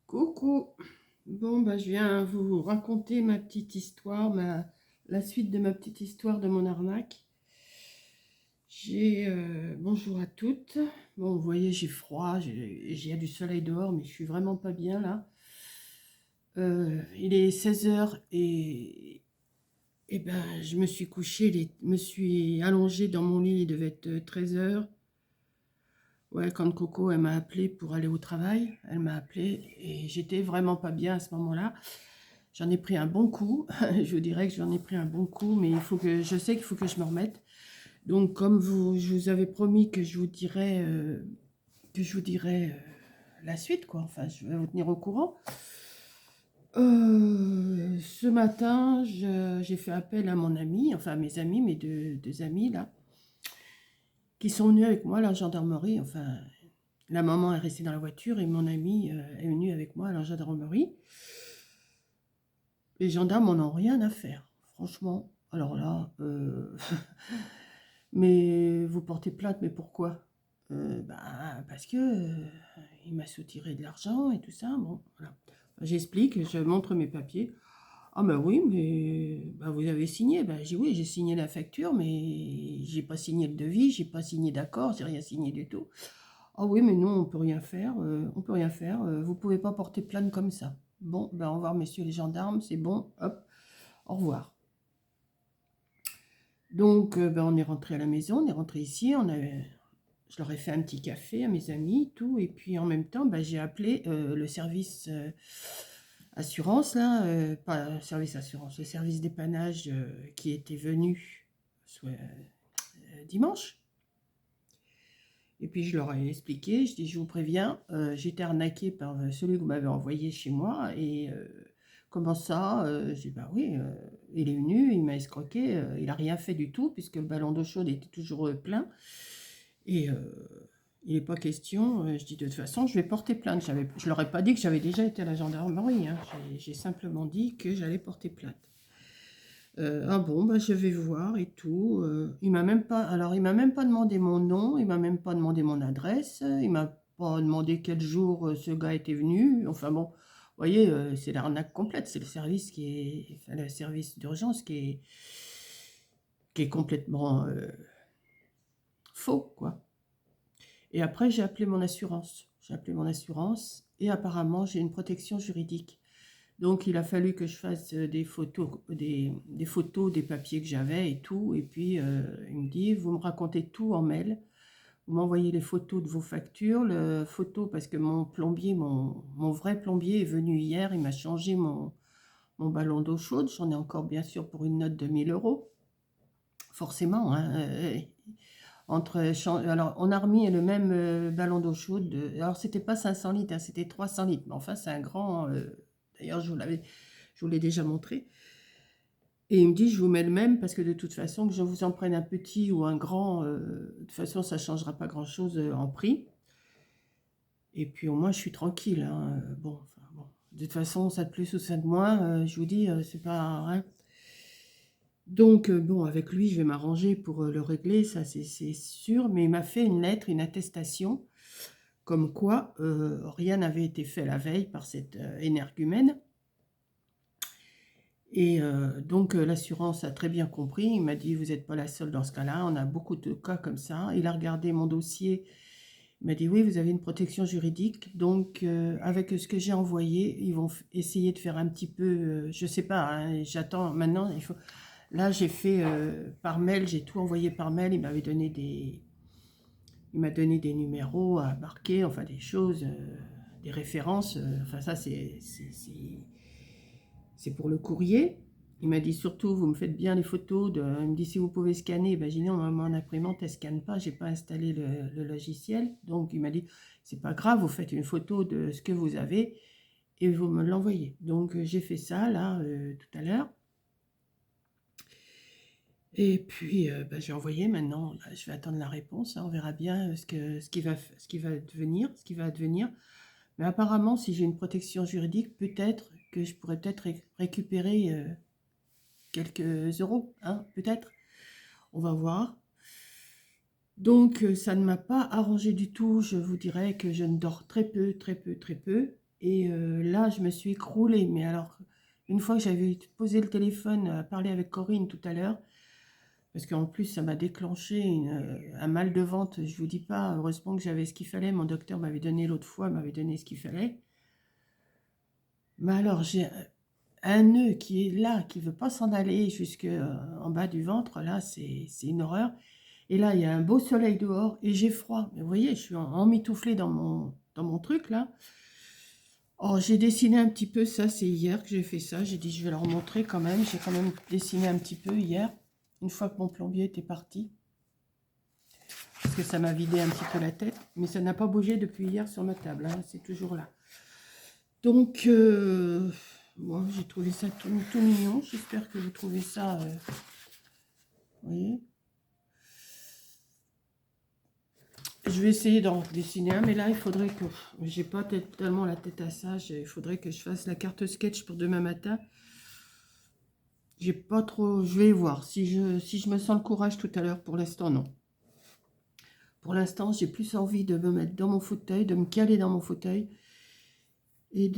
Coucou. Bon, bah, je viens vous raconter ma petite histoire, la suite de ma petite histoire de mon arnaque. Bonjour à toutes. Bon, vous voyez, j'ai froid, j'ai du soleil dehors, mais je suis vraiment pas bien là. Il est 16 heures et ben, je me suis couchée, me suis allongée dans mon lit, il devait être 13 heures. Ouais, quand Coco, elle m'a appelé pour aller au travail, elle m'a appelé et j'étais vraiment pas bien à ce moment-là. J'en ai pris un bon coup, je vous dirais que j'en ai pris un bon coup, mais je sais qu'il faut que je me remette. Donc, comme je vous avais promis que je vous dirais la suite, quoi. Enfin, je vais vous tenir au courant. Ce matin, j'ai fait appel à mon ami, enfin à mes amis, mes deux amis là, qui sont venus avec moi à la gendarmerie. Enfin, la maman est restée dans la voiture et mon ami est venu avec moi à la gendarmerie. Les gendarmes n'en ont rien à faire, franchement. Alors là, mais vous portez plainte, mais pourquoi? Bah, parce que il m'a soutiré de l'argent et tout ça. Bon, voilà. J'explique, je montre mes papiers. Ah bah oui, mais bah, vous avez signé. Bah, j'ai oui, j'ai signé la facture, mais j'ai pas signé le devis, j'ai pas signé d'accord, j'ai rien signé du tout. Ah oui, mais non, on peut rien faire, on peut rien faire. Vous pouvez pas porter plainte comme ça. Bon, ben au revoir, messieurs les gendarmes, c'est bon, hop, au revoir. Donc, ben, on est rentré à la maison, on est rentré ici, je leur ai fait un petit café à mes amis, tout, et puis en même temps, ben, j'ai appelé le service assurance, là, pas service assurance, le service dépannage qui était venu dimanche. Et puis je leur ai expliqué, je dis, je vous préviens, j'ai été arnaquée par celui que vous m'avez envoyé chez moi, et comment ça? Je dis, bah oui, il est venu, il m'a escroqué, il n'a rien fait du tout, puisque le ballon d'eau chaude était toujours plein, et il n'est pas question, je dis, de toute façon, je vais porter plainte. Je leur ai pas dit que j'avais déjà été à la gendarmerie, hein. J'ai simplement dit que j'allais porter plainte. Ah bon, bah, je vais voir et tout. Il m'a même pas demandé mon nom, il m'a même pas demandé mon adresse, il m'a pas demandé quel jour ce gars était venu. Enfin bon, vous voyez, c'est l'arnaque complète. C'est le service enfin, le service d'urgence qui est complètement faux, quoi. Et après, j'ai appelé mon assurance. J'ai appelé mon assurance et apparemment, j'ai une protection juridique. Donc, il a fallu que je fasse des photos, des photos des papiers que j'avais et tout. Et puis, il me dit, vous me racontez tout en mail. Vous m'envoyez les photos de vos factures, le photo, parce que mon plombier, mon vrai plombier est venu hier. Il m'a changé mon ballon d'eau chaude. J'en ai encore, bien sûr, pour une note de 1 000 €. Forcément, hein, alors, on a remis le même ballon d'eau chaude. Alors, c'était pas 500 litres, hein, c'était 300 litres. Mais enfin, c'est un grand... D'ailleurs, je vous l'ai déjà montré. Et il me dit, je vous mets le même parce que de toute façon, que je vous en prenne un petit ou un grand, de toute façon, ça ne changera pas grand-chose en prix. Et puis au moins, je suis tranquille, hein. Bon, enfin, bon. De toute façon, ça de plus ou ça de moins, je vous dis, c'est pas rien. Donc, bon, avec lui, je vais m'arranger pour le régler, ça c'est sûr. Mais il m'a fait une lettre, une attestation, comme quoi rien n'avait été fait la veille par cette énergumène. Et donc l'assurance a très bien compris, il m'a dit, vous n'êtes pas la seule dans ce cas-là, on a beaucoup de cas comme ça. Il a regardé mon dossier, il m'a dit, oui, vous avez une protection juridique, donc avec ce que j'ai envoyé, ils vont essayer de faire un petit peu, je ne sais pas, hein, j'attends maintenant, là j'ai fait par mail, j'ai tout envoyé par mail, il m'a donné des numéros à marquer, enfin des choses, des références, enfin ça c'est pour le courrier. Il m'a dit surtout, vous me faites bien les photos. Il me dit si vous pouvez scanner. Ben, j'ai dit non, mon imprimante, elle ne scanne pas. Je n'ai pas installé le logiciel. Donc il m'a dit, c'est pas grave, vous faites une photo de ce que vous avez et vous me l'envoyez. Donc j'ai fait ça là tout à l'heure. Et puis ben, j'ai envoyé maintenant. Là, je vais attendre la réponse, hein, on verra bien ce qui va advenir. Mais apparemment, si j'ai une protection juridique, peut-être que je pourrais peut-être récupérer quelques euros, hein, peut-être. On va voir. Donc, ça ne m'a pas arrangé du tout. Je vous dirais que je ne dors très peu, très peu, très peu. Et là, je me suis écroulée. Mais alors, une fois que j'avais posé le téléphone, à parler avec Corinne tout à l'heure, parce qu'en plus, ça m'a déclenché un mal de ventre. Je vous dis pas, heureusement que j'avais ce qu'il fallait. Mon docteur m'avait donné l'autre fois, m'avait donné ce qu'il fallait. Mais alors, j'ai un nœud qui est là, qui veut pas s'en aller jusque en bas du ventre. Là, c'est une horreur. Et là, il y a un beau soleil dehors et j'ai froid. Mais vous voyez, je suis emmitouflée dans mon truc, là. Oh, j'ai dessiné un petit peu, ça, c'est hier que j'ai fait ça. J'ai dit, je vais leur montrer quand même. J'ai quand même dessiné un petit peu hier, une fois que mon plombier était parti. Parce que ça m'a vidé un petit peu la tête. Mais ça n'a pas bougé depuis hier sur ma table, hein, c'est toujours là. Donc, bon, j'ai trouvé ça tout mignon. J'espère que vous trouvez ça, vous voyez. Je vais essayer d'en dessiner un, mais là, il faudrait que... J'ai pas tellement la tête à ça. Il faudrait que je fasse la carte sketch pour demain matin. J'ai pas trop... Je vais voir. Si je me sens le courage tout à l'heure, pour l'instant, non. Pour l'instant, j'ai plus envie de me mettre dans mon fauteuil, de me caler dans mon fauteuil et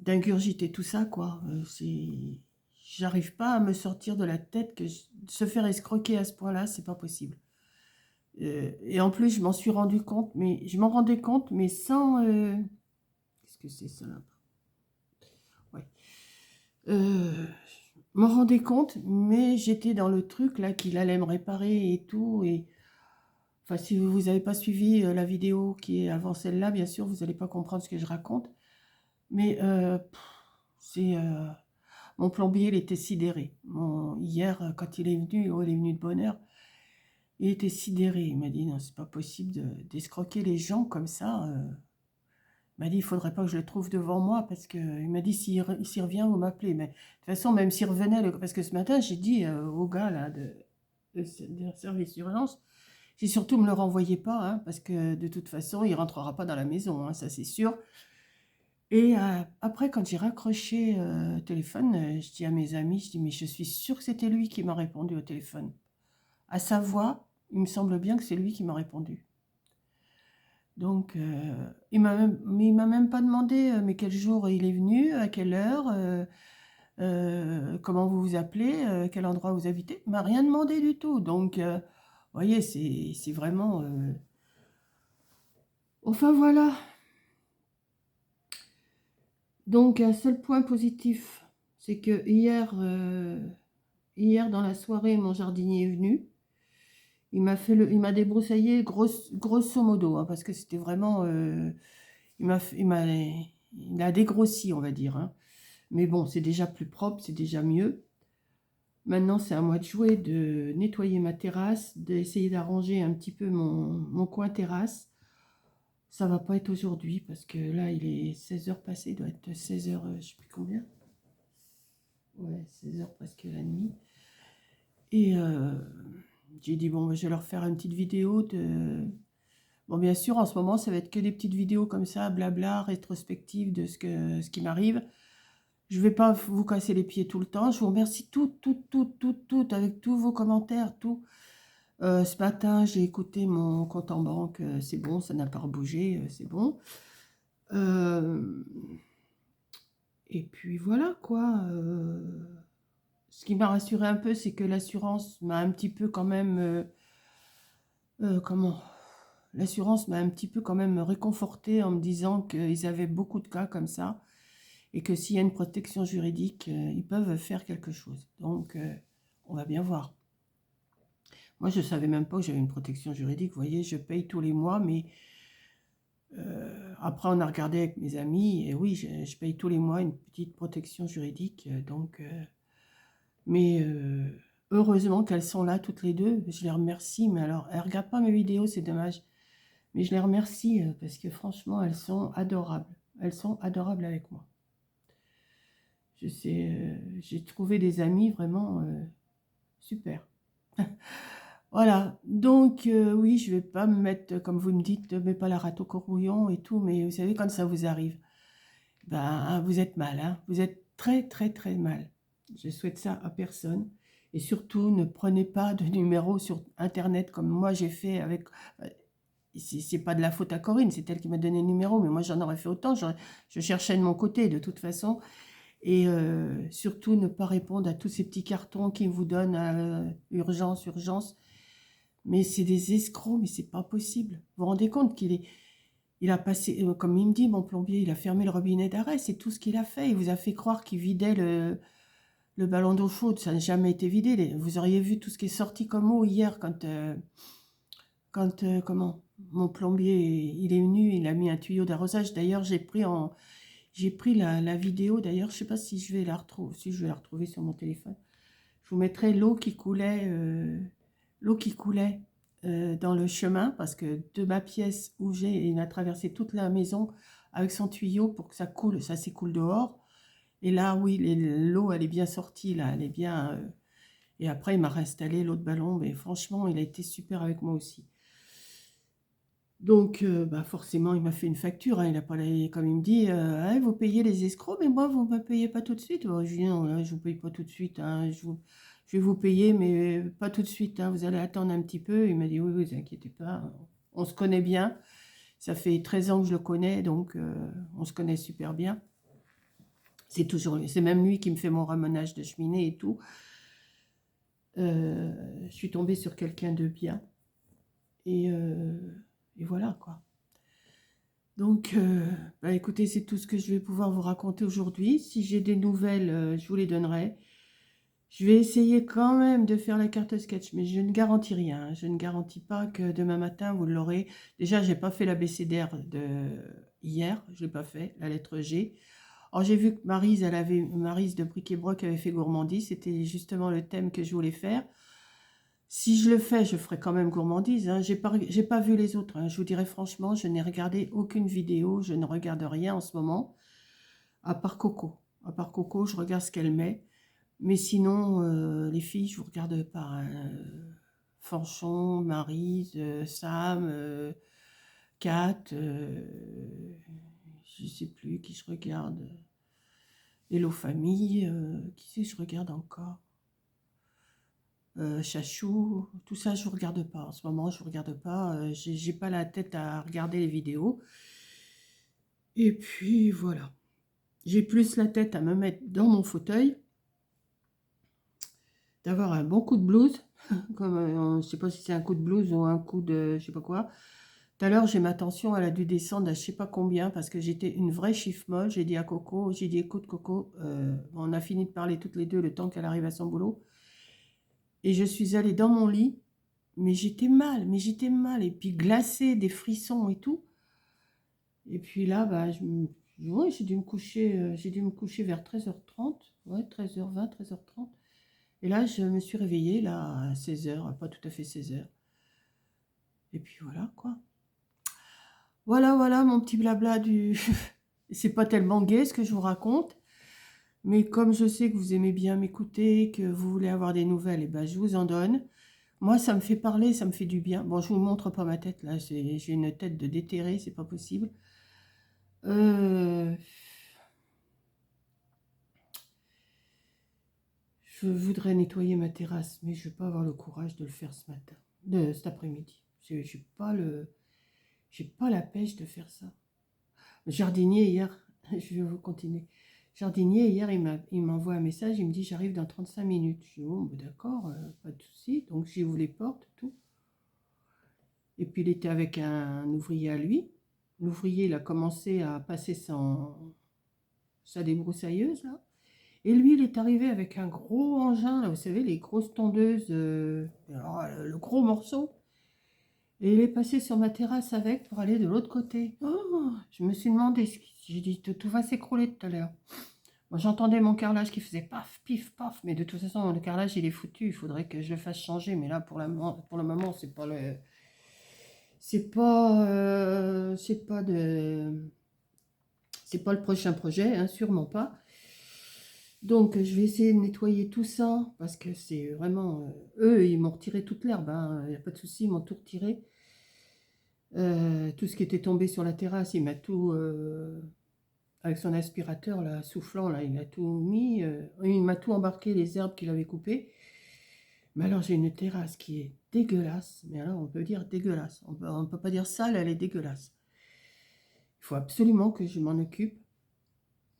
d'ingurgiter tout ça, quoi. J'arrive pas à me sortir de la tête que se faire escroquer à ce point-là, c'est pas possible. Et en plus, je m'en suis rendu compte, mais je m'en rendais compte, mais sans... Qu'est-ce que c'est ça là? Ouais. M'en rendais compte, mais j'étais dans le truc là qu'il allait me réparer et tout. Et enfin, si vous n'avez pas suivi la vidéo qui est avant celle-là, bien sûr, vous n'allez pas comprendre ce que je raconte. Mais c'est mon plombier, il était sidéré. Hier, quand il est venu, oh, il est venu de bonne heure, il était sidéré. Il m'a dit non, c'est pas possible d'escroquer les gens comme ça. Il m'a dit, il faudrait pas que je le trouve devant moi, parce que il m'a dit, s'il revient, vous m'appelez. Mais de toute façon, même s'il revenait, parce que ce matin, j'ai dit au gars là, de service d'urgence, si surtout me le renvoyez pas, hein, parce que de toute façon, il rentrera pas dans la maison, hein, ça c'est sûr. Et après, quand j'ai raccroché le téléphone, je dis à mes amis, je dis, mais je suis sûre que c'était lui qui m'a répondu au téléphone. À sa voix, il me semble bien que c'est lui qui m'a répondu. Donc, mais il m'a même pas demandé, mais quel jour il est venu, à quelle heure, comment vous vous appelez, quel endroit vous habitez. Il m'a rien demandé du tout. Donc, vous voyez, c'est vraiment... Enfin, voilà. Donc, un seul point positif, c'est que hier dans la soirée, mon jardinier est venu. Il m'a débroussaillé grosso modo, hein, parce que c'était vraiment... il a dégrossi, on va dire, hein. Mais bon, c'est déjà plus propre, c'est déjà mieux. Maintenant, c'est à moi de jouer, de nettoyer ma terrasse, d'essayer d'arranger un petit peu mon coin terrasse. Ça va pas être aujourd'hui, parce que là, il est 16 heures passées, il doit être 16 heures, je sais plus combien. Ouais, 16 heures presque la nuit. Et j'ai dit, bon, je vais leur faire une petite vidéo de... Bon, bien sûr, en ce moment, ça va être que des petites vidéos comme ça, blabla, rétrospectives de ce qui m'arrive. Je ne vais pas vous casser les pieds tout le temps. Je vous remercie tout, avec tous vos commentaires, tout. Ce matin, j'ai écouté mon compte en banque. C'est bon, ça n'a pas rebougé, c'est bon. Et puis voilà, quoi. Ce qui m'a rassuré un peu, c'est que l'assurance m'a un petit peu quand même... comment? L'assurance m'a un petit peu quand même réconfortée en me disant qu'ils avaient beaucoup de cas comme ça. Et que s'il y a une protection juridique, ils peuvent faire quelque chose. Donc, on va bien voir. Moi, je ne savais même pas que j'avais une protection juridique. Vous voyez, je paye tous les mois, mais après, on a regardé avec mes amis, et oui, je paye tous les mois une petite protection juridique. Mais heureusement qu'elles sont là toutes les deux. Je les remercie. Mais alors, elles ne regardent pas mes vidéos, c'est dommage. Mais je les remercie parce que franchement, elles sont adorables. Elles sont adorables avec moi. J'ai trouvé des amis vraiment super. Voilà, donc oui, je vais pas me mettre, comme vous me dites, mets pas la rate au courbouillon et tout, mais vous savez, quand ça vous arrive, ben, vous êtes mal, hein, vous êtes très, très, très mal. Je souhaite ça à personne. Et surtout, ne prenez pas de numéro sur Internet comme moi j'ai fait avec... c'est pas de la faute à Corinne, c'est elle qui m'a donné le numéro, mais moi j'en aurais fait autant, je cherchais de mon côté de toute façon. Et surtout ne pas répondre à tous ces petits cartons qui vous donnent urgence, urgence. Mais c'est des escrocs, mais c'est pas possible. Vous vous rendez compte il a passé, comme il me dit, mon plombier, il a fermé le robinet d'arrêt, c'est tout ce qu'il a fait. Il vous a fait croire qu'il vidait le ballon d'eau chaude, ça n'a jamais été vidé. Vous auriez vu tout ce qui est sorti comme eau hier comment, mon plombier, il est venu, il a mis un tuyau d'arrosage. D'ailleurs, j'ai pris la vidéo, d'ailleurs, je ne sais pas si je vais la retrouver, si je vais la retrouver sur mon téléphone. Je vous mettrai l'eau qui coulait dans le chemin, parce que de ma pièce où il a traversé toute la maison avec son tuyau pour que ça coule, ça s'écoule dehors. Et là, oui, l'eau, elle est bien sortie, là, elle est bien... et après, il m'a réinstallé l'autre ballon, mais franchement, il a été super avec moi aussi. Donc, bah forcément, il m'a fait une facture, hein, il a pas comme il me dit, «Ah, vous payez les escrocs, mais moi, vous ne me payez pas tout de suite.» Je lui dis: «Non, là, je ne vous paye pas tout de suite, hein, je vais vous payer, mais pas tout de suite, hein, vous allez attendre un petit peu.» Il m'a dit: «Oui, oui, vous inquiétez pas, on se connaît bien, ça fait 13 ans que je le connais, donc on se connaît super bien.» C'est même lui qui me fait mon ramenage de cheminée et tout. Je suis tombée sur quelqu'un de bien. Et voilà, quoi. Donc, bah, écoutez, c'est tout ce que je vais pouvoir vous raconter aujourd'hui. Si j'ai des nouvelles, je vous les donnerai. Je vais essayer quand même de faire la carte sketch, mais je ne garantis rien, hein. Je ne garantis pas que demain matin, vous l'aurez. Déjà, je n'ai pas fait l'abécédaire de hier, je ne l'ai pas fait, la lettre G. Alors, j'ai vu que Maryse de Bric-et-Broc avait fait gourmandise. C'était justement le thème que je voulais faire. Si je le fais, je ferai quand même gourmandise, hein. J'ai pas vu les autres, hein. Je vous dirai franchement, je n'ai regardé aucune vidéo, je ne regarde rien en ce moment, à part Coco. À part Coco, je regarde ce qu'elle met. Mais sinon, les filles, je vous regarde pas, hein. Fanchon, Maryse, Sam, Kat, je sais plus qui je regarde. Hello Famille, qui c'est que je regarde encore? Chachou, tout ça, je ne regarde pas. En ce moment, je ne regarde pas. J'ai pas la tête à regarder les vidéos. Et puis, voilà. J'ai plus la tête à me mettre dans mon fauteuil, d'avoir un bon coup de blues, comme je ne sais pas si c'est un coup de blues ou un coup de je sais pas quoi. Tout à l'heure, j'ai ma tension, elle a dû descendre à je sais pas combien, parce que j'étais une vraie chiffre molle. J'ai dit à Coco, j'ai dit: «Écoute Coco, on a fini de parler toutes les deux le temps qu'elle arrive à son boulot.» Et je suis allée dans mon lit. Mais j'étais mal, et puis glacée, des frissons et tout. Et puis là, bah, ouais, j'ai dû me coucher vers 13h30, ouais, 13h20, 13h30. Et là, je me suis réveillée, là, à 16h, pas tout à fait 16h. Et puis voilà, quoi. Voilà, voilà, mon petit blabla du... C'est pas tellement gai ce que je vous raconte, mais comme je sais que vous aimez bien m'écouter, que vous voulez avoir des nouvelles, et ben, je vous en donne. Moi, ça me fait parler, ça me fait du bien. Bon, je vous montre pas ma tête, là. J'ai une tête de déterré, c'est pas possible. Je voudrais nettoyer ma terrasse, mais je vais pas avoir le courage de le faire ce matin, cet après-midi. J'ai pas la pêche de faire ça. Le jardinier, hier, je vais vous continuer. Le jardinier, hier, il m'envoie un message, il me dit: «J'arrive dans 35 minutes.» Je dis: «Bon, ben d'accord, pas de souci.» Donc, j'ouvre les portes, tout. Et puis, il était avec un ouvrier à lui. L'ouvrier, il a commencé à passer sa débroussailleuse, là. Et lui, il est arrivé avec un gros engin, là, vous savez, les grosses tondeuses, alors, le gros morceau. Et il est passé sur ma terrasse avec pour aller de l'autre côté. Oh, je me suis demandé, j'ai dit: tout va s'écrouler tout à l'heure. Moi, j'entendais mon carrelage qui faisait paf, pif, paf, mais de toute façon, le carrelage, il est foutu. Il faudrait que je le fasse changer, mais là, pour le moment, c'est pas le... C'est pas le prochain projet, hein, sûrement pas. Donc, je vais essayer de nettoyer tout ça, parce que c'est vraiment... eux, ils m'ont retiré toute l'herbe, hein, il n'y a pas de souci, ils m'ont tout retiré. Tout ce qui était tombé sur la terrasse, il m'a tout... avec son aspirateur, là, soufflant, là, il a tout mis. Il m'a tout embarqué, les herbes qu'il avait coupées. Mais alors, j'ai une terrasse qui est dégueulasse. Mais alors, on peut dire dégueulasse. On peut pas dire sale, elle est dégueulasse. Il faut absolument que je m'en occupe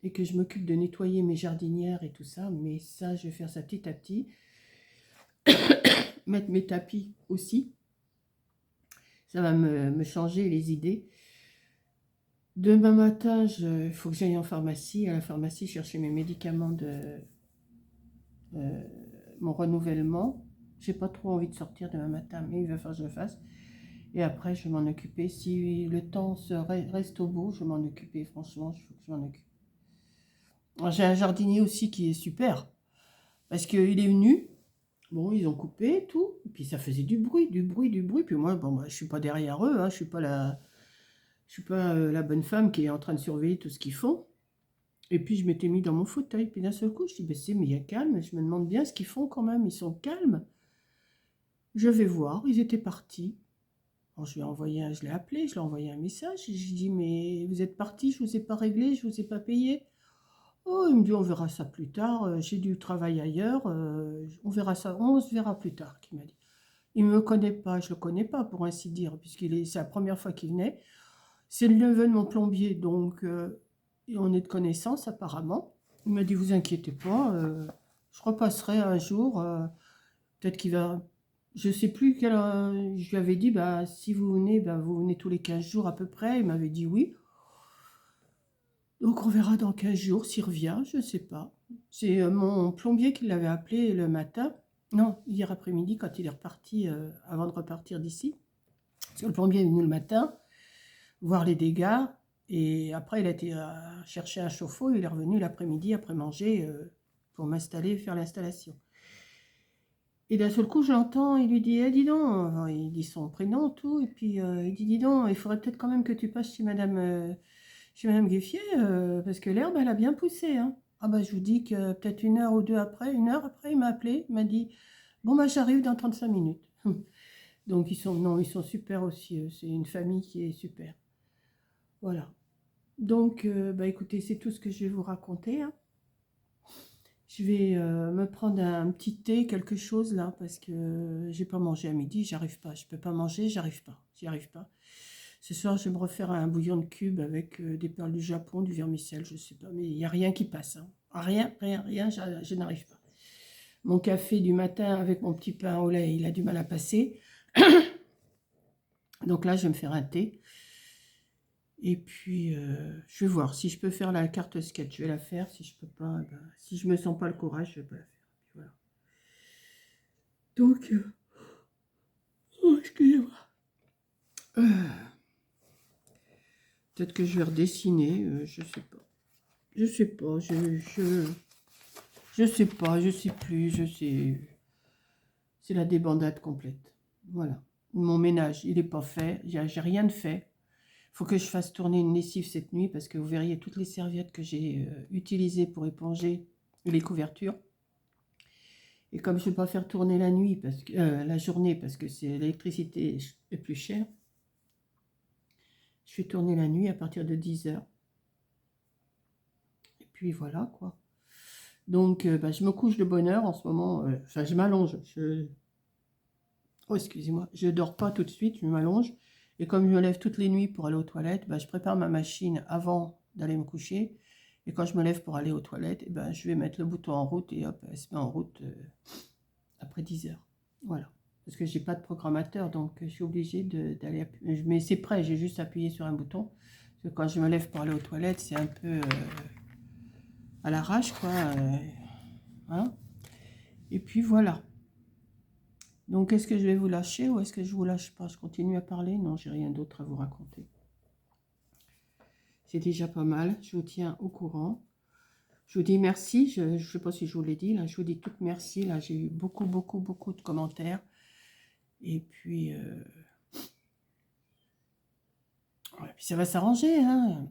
et que je m'occupe de nettoyer mes jardinières et tout ça. Mais ça, je vais faire ça petit à petit. Mettre mes tapis aussi. Ça va me changer les idées. Demain matin, il faut que j'aille en pharmacie. À la pharmacie, chercher mes médicaments de mon renouvellement. J'ai pas trop envie de sortir demain matin, mais il va falloir que je le fasse. Et après, je vais m'en occuper. Si le temps reste au beau, je vais m'en occuper. Franchement, il faut que je m'en occupe. J'ai un jardinier aussi qui est super. Parce qu'il est venu. Bon, ils ont coupé tout. Et puis ça faisait du bruit, du bruit, du bruit. Puis moi, bon, bah, je suis pas derrière eux. Hein, je suis pas la bonne femme qui est en train de surveiller tout ce qu'ils font. Et puis je m'étais mis dans mon fauteuil. Puis d'un seul coup, je dis, ben, c'est méga calme. Je me demande bien ce qu'ils font quand même. Ils sont calmes. Je vais voir. Ils étaient partis. Alors, je l'ai appelé, je lui ai envoyé un message. Et je lui ai dit, mais vous êtes parti, je ne vous ai pas réglé, je ne vous ai pas payé. Oh, il me dit, on verra ça plus tard. J'ai du travail ailleurs. On verra ça, on se verra plus tard, qu'il m'a dit. Il ne me connaît pas, je ne le connais pas, pour ainsi dire, c'est la première fois qu'il venait. C'est le neveu de mon plombier, donc on est de connaissance apparemment. Il m'a dit, vous inquiétez pas, je repasserai un jour. Peut-être qu'il va... Je ne sais plus quel... je lui avais dit, bah, si vous venez, bah, vous venez tous les 15 jours à peu près. Il m'avait dit oui. Donc on verra dans 15 jours s'il revient, je ne sais pas. C'est mon plombier qui l'avait appelé le matin. Non, hier après-midi, quand il est reparti, avant de repartir d'ici. Parce que le plombier est venu le matin, voir les dégâts. Et après, il a été chercher un chauffe-eau. Il est revenu l'après-midi, après manger, pour m'installer, faire l'installation. Et d'un seul coup, je l'entends, il lui dit, eh, dis donc, il dit son prénom, tout, et puis il dit, dis donc, il faudrait peut-être quand même que tu passes chez Madame Gueffier, parce que l'herbe, elle a bien poussé, hein. Ah bah, je vous dis que peut-être une heure ou deux après, une heure après, il m'a appelé, il m'a dit, bon bah, j'arrive dans 35 minutes. Donc, ils sont super aussi, c'est une famille qui est super. Voilà. Donc, bah, écoutez, c'est tout ce que je vais vous raconter, hein. Je vais me prendre un petit thé, quelque chose là, parce que j'ai pas mangé à midi, j'arrive pas. Je peux pas manger, j'arrive pas. J'y arrive pas. Ce soir, je vais me refaire un bouillon de cubes avec des perles du Japon, du vermicelle, je sais pas, mais il n'y a rien qui passe, hein. Rien, rien, rien, je n'arrive pas. Mon café du matin avec mon petit pain au lait, il a du mal à passer. Donc là, je vais me faire un thé. Et puis, je vais voir si je peux faire la carte sketch. Je vais la faire. Si je peux pas, ben, si je me sens pas le courage, je vais pas la faire. Puis voilà. Donc, oh, excusez-moi. Peut-être que je vais redessiner. Je sais pas. Je sais pas. Je sais pas. Je sais plus. Je sais. C'est la débandade complète. Voilà. Mon ménage, il n'est pas fait. J'ai rien de fait. Il faut que je fasse tourner une lessive cette nuit parce que vous verriez toutes les serviettes que j'ai utilisées pour éponger les couvertures. Et comme je ne vais pas faire tourner la nuit, la journée, parce que l'électricité est plus chère, je fais tourner la nuit à partir de 10h. Et puis voilà, quoi. Donc, bah, je me couche de bonne heure en ce moment. Enfin, je m'allonge. Oh, excusez-moi. Je ne dors pas tout de suite, je m'allonge. Et comme je me lève toutes les nuits pour aller aux toilettes, bah, je prépare ma machine avant d'aller me coucher. Et quand je me lève pour aller aux toilettes, ben, je vais mettre le bouton en route et hop, elle se met en route après 10h. Voilà. Parce que je n'ai pas de programmateur, donc je suis obligée d'aller... Mais c'est prêt, j'ai juste appuyé sur un bouton. Parce que quand je me lève pour aller aux toilettes, c'est un peu à l'arrache, quoi. Hein. Et puis voilà. Donc, est-ce que je vais vous lâcher ou est-ce que je vous lâche pas? Je continue à parler? Non, j'ai rien d'autre à vous raconter. C'est déjà pas mal. Je vous tiens au courant. Je vous dis merci. Je ne sais pas si je vous l'ai dit. Là, je vous dis toutes merci. Là, j'ai eu beaucoup, beaucoup, beaucoup de commentaires. Et puis, puis ça va s'arranger. Hein.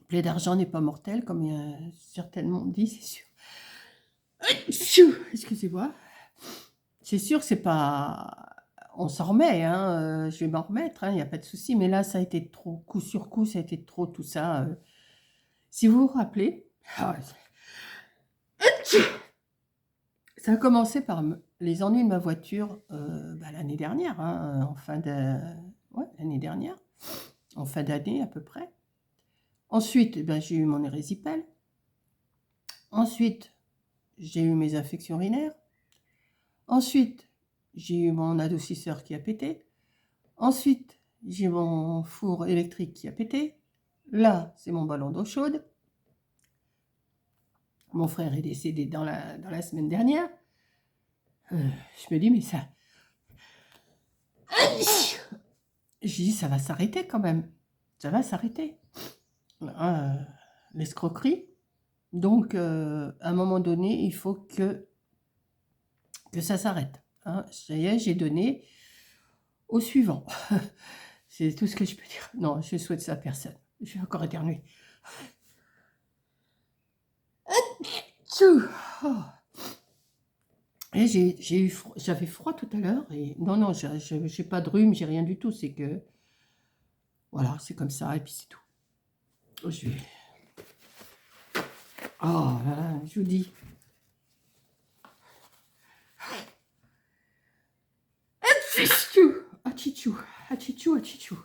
Plaie d'argent n'est pas mortel, comme il y a certainement dit, c'est sûr. Excusez-moi. C'est sûr que c'est pas... On s'en remet, hein. Je vais m'en remettre, il n'y a pas de souci. Mais là, ça a été trop, coup sur coup, ça a été trop tout ça. Si vous vous rappelez, ça a commencé par les ennuis de ma voiture bah, l'année dernière, hein, ouais, l'année dernière, en fin d'année à peu près. Ensuite, eh ben, j'ai eu mon érésipèle. Ensuite, j'ai eu mes infections urinaires. Ensuite, j'ai eu mon adoucisseur qui a pété. Ensuite, j'ai mon four électrique qui a pété. Là, c'est mon ballon d'eau chaude. Mon frère est décédé dans la semaine dernière. Je me dis, mais ça... J'ai dit, ça va s'arrêter quand même. Ça va s'arrêter. L'escroquerie. Donc, à un moment donné, il faut que ça s'arrête. Hein. Ça y est, j'ai donné au suivant. C'est tout ce que je peux dire. Non, je souhaite ça à personne. Je vais encore éternuer. Oh. Et j'avais froid tout à l'heure. Et non, j'ai pas de rhume, j'ai rien du tout. C'est que, voilà, c'est comme ça. Et puis c'est tout. Je vais... Oh là là, je vous dis. Achichou, achichou, achichou, achichou.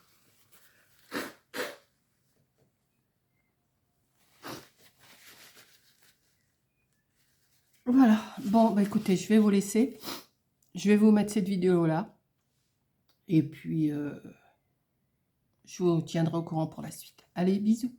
Voilà, bon, bah écoutez, je vais vous laisser. Je vais vous mettre cette vidéo-là. Et puis, je vous tiendrai au courant pour la suite. Allez, bisous.